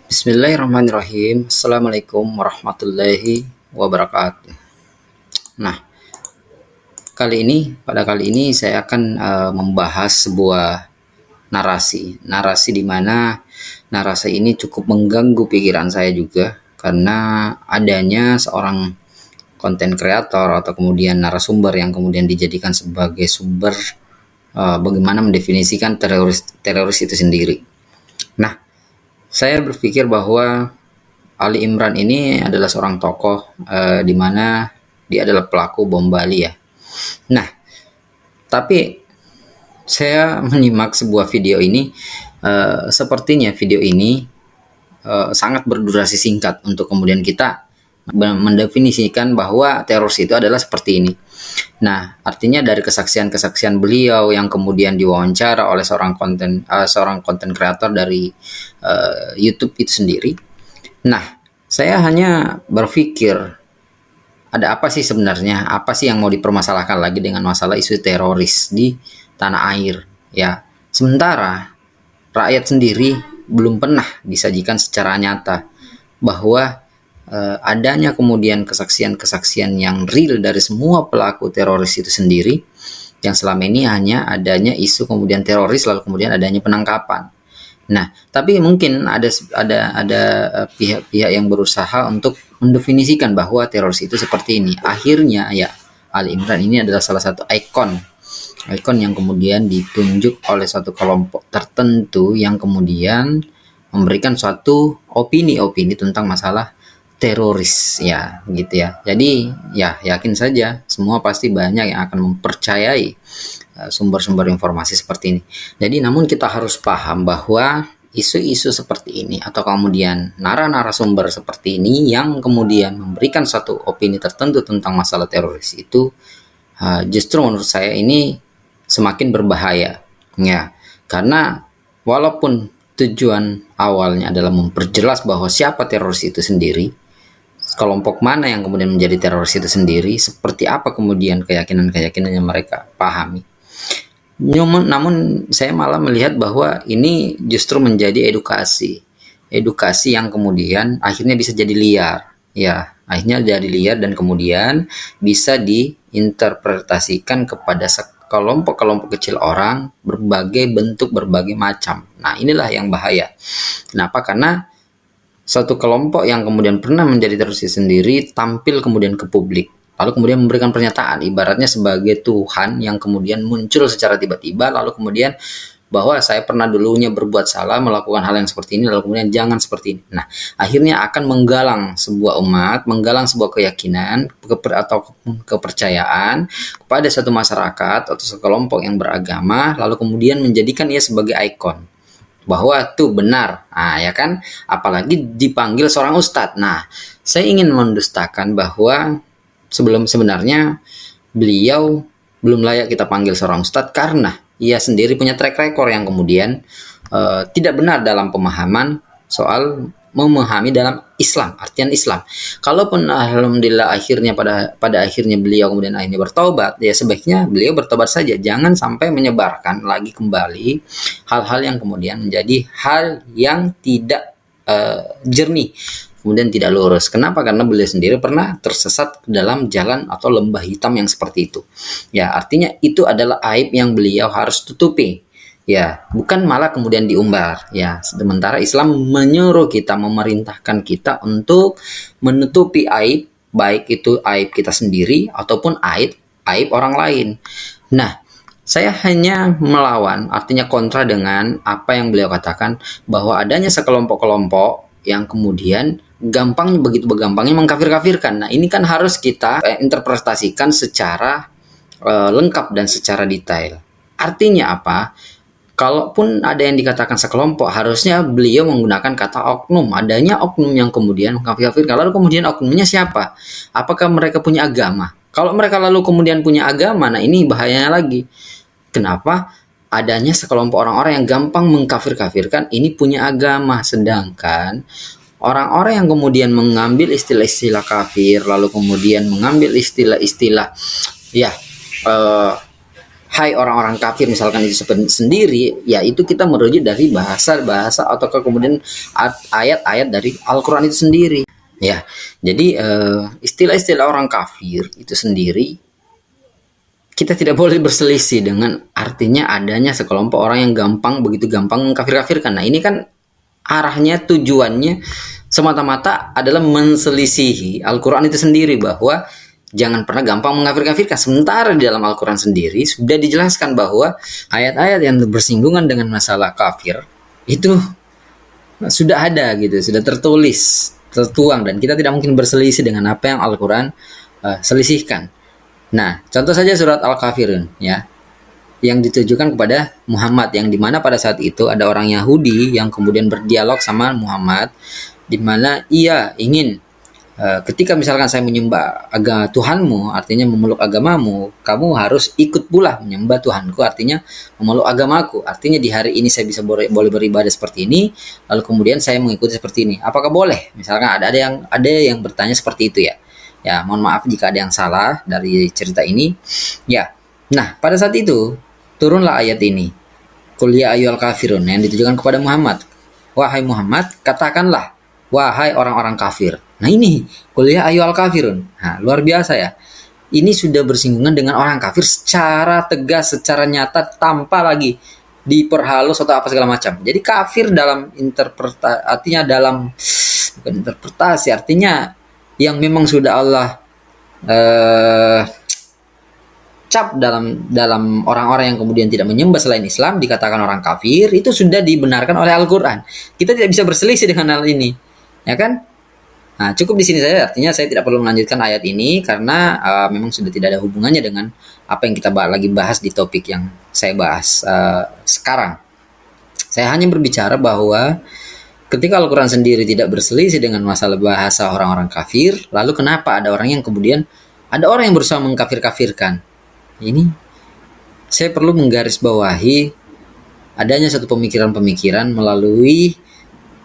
Bismillahirrahmanirrahim. Assalamualaikum warahmatullahi wabarakatuh. Nah, pada kali ini saya akan membahas sebuah narasi di mana narasi ini cukup mengganggu pikiran saya juga karena adanya seorang konten kreator atau kemudian narasumber yang kemudian dijadikan sebagai sumber bagaimana mendefinisikan teroris itu sendiri. Nah, saya berpikir bahwa Ali Imran ini adalah seorang tokoh di mana dia adalah pelaku bom Bali ya. Nah, tapi saya menyimak sebuah video ini, sepertinya video ini sangat berdurasi singkat untuk kemudian kita mendefinisikan bahwa teroris itu adalah seperti ini. Nah, artinya dari kesaksian-kesaksian beliau yang kemudian diwawancara oleh seorang konten kreator dari YouTube itu sendiri. Nah, saya hanya berpikir ada apa sih sebenarnya? Apa sih yang mau dipermasalahkan lagi dengan masalah isu teroris di tanah air? Ya, sementara rakyat sendiri belum pernah disajikan secara nyata bahwa adanya kemudian kesaksian-kesaksian yang real dari semua pelaku teroris itu sendiri, yang selama ini hanya adanya isu kemudian teroris lalu kemudian adanya penangkapan. Nah, tapi mungkin ada pihak-pihak yang berusaha untuk mendefinisikan bahwa teroris itu seperti ini. Akhirnya ya, Ali Imran ini adalah salah satu ikon yang kemudian ditunjuk oleh satu kelompok tertentu yang kemudian memberikan suatu opini tentang masalah teroris ya, gitu ya. Jadi ya yakin saja semua pasti banyak yang akan mempercayai sumber-sumber informasi seperti ini. Jadi namun kita harus paham bahwa isu-isu seperti ini atau kemudian narasumber seperti ini yang kemudian memberikan satu opini tertentu tentang masalah teroris itu justru menurut saya ini semakin berbahaya ya, karena walaupun tujuan awalnya adalah memperjelas bahwa siapa teroris itu sendiri, kelompok mana yang kemudian menjadi teroris itu sendiri, seperti apa kemudian keyakinan yang mereka pahami. Namun saya malah melihat bahwa ini justru menjadi edukasi yang kemudian akhirnya bisa jadi liar ya, akhirnya jadi liar dan kemudian bisa diinterpretasikan kepada kelompok kecil orang berbagai bentuk, berbagai macam. Nah, inilah yang bahaya. Kenapa? Karena satu kelompok yang kemudian pernah menjadi teroris sendiri tampil kemudian ke publik, lalu kemudian memberikan pernyataan ibaratnya sebagai Tuhan yang kemudian muncul secara tiba-tiba, lalu kemudian bahwa saya pernah dulunya berbuat salah, melakukan hal yang seperti ini, lalu kemudian jangan seperti ini. Nah, akhirnya akan menggalang sebuah umat, menggalang sebuah keyakinan atau kepercayaan kepada satu masyarakat atau sekelompok yang beragama, lalu kemudian menjadikan ia sebagai ikon bahwa itu benar. Nah, ya kan? Apalagi dipanggil seorang ustadz. Nah, saya ingin mendustakan bahwa sebenarnya beliau belum layak kita panggil seorang ustadz karena ia sendiri punya track record yang kemudian tidak benar dalam pemahaman soal memahami dalam Islam, artian Islam. Kalaupun alhamdulillah akhirnya pada akhirnya beliau kemudian akhirnya bertobat, ya sebaiknya beliau bertobat saja, jangan sampai menyebarkan lagi kembali hal-hal yang kemudian menjadi hal yang tidak jernih, kemudian tidak lurus. Kenapa? Karena beliau sendiri pernah tersesat dalam jalan atau lembah hitam yang seperti itu. Ya, artinya itu adalah aib yang beliau harus tutupi. Ya, bukan malah kemudian diumbar. Ya, sementara Islam menyuruh kita, memerintahkan kita untuk menutupi aib, baik itu aib kita sendiri ataupun aib orang lain. Nah, saya hanya melawan, artinya kontra dengan apa yang beliau katakan bahwa adanya sekelompok-kelompok yang kemudian begitu gampangnya mengkafir-kafirkan. Nah, ini kan harus kita interpretasikan secara lengkap dan secara detail. Artinya apa? Kalaupun ada yang dikatakan sekelompok, harusnya beliau menggunakan kata oknum. Adanya oknum yang kemudian mengkafir-kafirkan. Lalu kemudian oknumnya siapa? Apakah mereka punya agama? Kalau mereka lalu kemudian punya agama, nah ini bahayanya lagi. Kenapa? Adanya sekelompok orang-orang yang gampang mengkafir-kafirkan ini punya agama, sedangkan orang-orang yang kemudian mengambil istilah-istilah kafir, lalu kemudian mengambil istilah-istilah ya hai orang-orang kafir misalkan itu sendiri, ya itu kita merujuk dari bahasa-bahasa atau kemudian ayat-ayat dari Al-Qur'an itu sendiri. Ya, jadi istilah-istilah orang kafir itu sendiri kita tidak boleh berselisih dengan artinya adanya sekelompok orang yang begitu gampang mengkafir-kafirkan. Nah ini kan arahnya, tujuannya semata-mata adalah menselisihi Al-Quran itu sendiri, bahwa jangan pernah gampang mengkafir-kafirkan. Sementara di dalam Al-Quran sendiri sudah dijelaskan bahwa ayat-ayat yang bersinggungan dengan masalah kafir itu sudah ada gitu, sudah tertulis, tertuang, dan kita tidak mungkin berselisih dengan apa yang Al-Quran selisihkan. Nah, contoh saja surat Al-Kafirun ya, yang ditujukan kepada Muhammad, yang dimana pada saat itu ada orang Yahudi yang kemudian berdialog sama Muhammad, dimana ia ingin ketika misalkan saya menyembah agama Tuhanmu, artinya memeluk agamamu, kamu harus ikut pula menyembah Tuhanku, artinya memeluk agamaku, artinya di hari ini saya bisa boleh beribadah seperti ini, lalu kemudian saya mengikuti seperti ini, apakah boleh? Misalkan ada yang bertanya seperti itu ya. Ya, mohon maaf jika ada yang salah dari cerita ini. Ya, nah pada saat itu turunlah ayat ini. Qul ya ayyuhal kafirun, yang ditujukan kepada Muhammad. Wahai Muhammad, katakanlah, wahai orang-orang kafir. Nah ini, qul ya ayyuhal kafirun. Nah, luar biasa ya. Ini sudah bersinggungan dengan orang kafir secara tegas, secara nyata, tanpa lagi diperhalus atau apa segala macam. Jadi kafir dalam artinya bukan interpretasi, artinya yang memang sudah Allah cap dalam orang-orang yang kemudian tidak menyembah selain Islam, dikatakan orang kafir, itu sudah dibenarkan oleh Al-Quran. Kita tidak bisa berselisih dengan hal ini, ya kan? Nah, cukup di sini saja, artinya saya tidak perlu melanjutkan ayat ini karena memang sudah tidak ada hubungannya dengan apa yang kita lagi bahas di topik yang saya bahas sekarang. Saya hanya berbicara bahwa ketika Al-Quran sendiri tidak berselisih dengan masalah bahasa orang-orang kafir, lalu kenapa ada orang yang berusaha mengkafir-kafirkan? Ini saya perlu menggarisbawahi adanya satu pemikiran-pemikiran melalui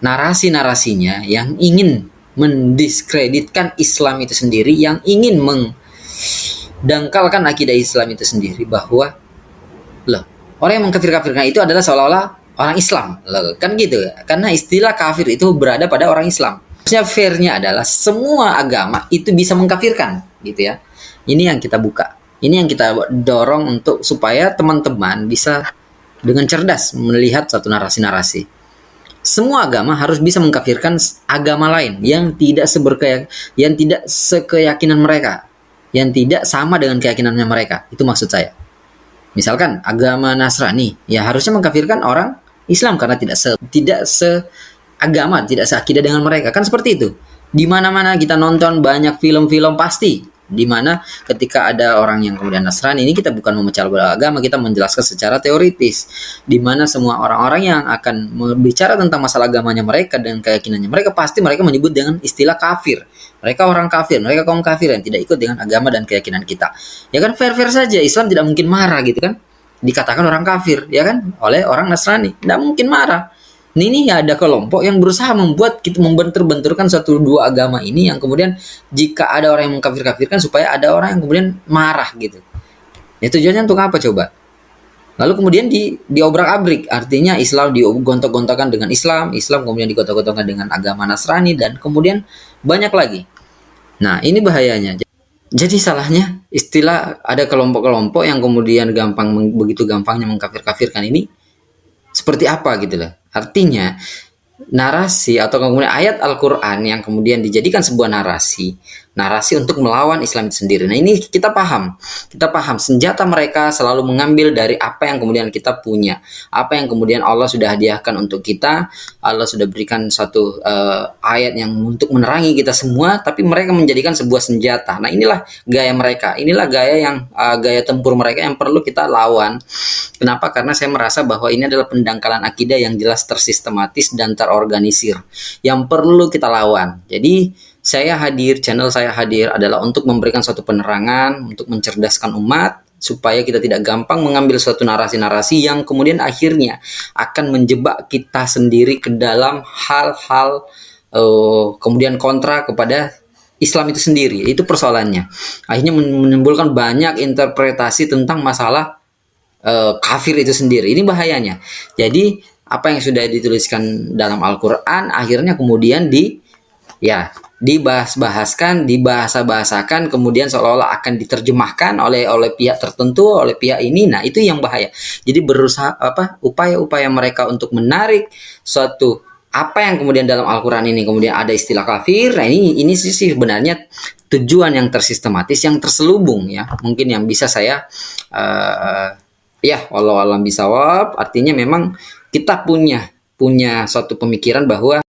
narasi-narasinya yang ingin mendiskreditkan Islam itu sendiri, yang ingin mendangkalkan akidah Islam itu sendiri, bahwa orang yang mengkafir-kafirkan itu adalah seolah-olah orang Islam, kan gitu ya? Karena istilah kafir itu berada pada orang Islam. Maksudnya fairnya adalah semua agama itu bisa mengkafirkan, gitu ya. Ini yang kita buka, ini yang kita dorong untuk supaya teman-teman bisa dengan cerdas melihat satu narasi-narasi. Semua agama harus bisa mengkafirkan agama lain yang tidak sekeyakinan mereka, yang tidak sama dengan keyakinannya mereka. Itu maksud saya. Misalkan agama Nasrani, ya harusnya mengkafirkan orang Islam karena tidak seagama, tidak seakidah dengan mereka. Kan seperti itu. Di mana-mana kita nonton banyak film-film pasti di mana ketika ada orang yang kemudian Nasrani, ini kita bukan memecah belah agama, kita menjelaskan secara teoritis, di mana semua orang-orang yang akan berbicara tentang masalah agamanya mereka dan keyakinannya mereka, pasti mereka menyebut dengan istilah kafir. Mereka orang kafir, mereka kaum kafir yang tidak ikut dengan agama dan keyakinan kita. Ya kan, fair-fair saja, Islam tidak mungkin marah gitu kan, dikatakan orang kafir, ya kan, oleh orang Nasrani, tidak mungkin marah. Ini ya ada kelompok yang berusaha membuat kita membentur-benturkan satu dua agama ini, yang kemudian jika ada orang yang mengkafir-kafirkan supaya ada orang yang kemudian marah gitu. Ya tujuannya untuk apa coba? Lalu kemudian diobrak-abrik, artinya Islam digontok-gontokan dengan Islam kemudian digontok-gontokan dengan agama Nasrani, dan kemudian banyak lagi. Nah ini bahayanya. Jadi salahnya istilah ada kelompok-kelompok yang kemudian begitu gampangnya mengkafir-kafirkan ini seperti apa gitu loh. Artinya narasi atau kemudian ayat Al-Quran yang kemudian dijadikan sebuah narasi untuk melawan Islam itu sendiri. Nah ini kita paham senjata mereka selalu mengambil dari apa yang kemudian kita punya, apa yang kemudian Allah sudah hadiahkan untuk kita. Allah sudah berikan satu ayat yang untuk menerangi kita semua, tapi mereka menjadikan sebuah senjata. Nah inilah gaya mereka, inilah gaya tempur mereka yang perlu kita lawan. Kenapa? Karena saya merasa bahwa ini adalah pendangkalan akidah yang jelas tersistematis dan terorganisir yang perlu kita lawan. Jadi channel saya hadir adalah untuk memberikan suatu penerangan, untuk mencerdaskan umat, supaya kita tidak gampang mengambil suatu narasi-narasi yang kemudian akhirnya akan menjebak kita sendiri ke dalam hal-hal kemudian kontra kepada Islam itu sendiri. Itu persoalannya. Akhirnya menimbulkan banyak interpretasi tentang masalah kafir itu sendiri. Ini bahayanya. Jadi apa yang sudah dituliskan dalam Al-Quran akhirnya kemudian dibahas-bahaskan, dibahasa-bahasakan, kemudian seolah-olah akan diterjemahkan oleh pihak tertentu, oleh pihak ini. Nah, itu yang bahaya. Jadi berusaha upaya-upaya mereka untuk menarik suatu apa yang kemudian dalam Al-Quran ini kemudian ada istilah kafir. Nah, ini sih sebenarnya tujuan yang tersistematis, yang terselubung ya. Mungkin yang bisa saya ya, walau alam bisawab, artinya memang kita punya suatu pemikiran bahwa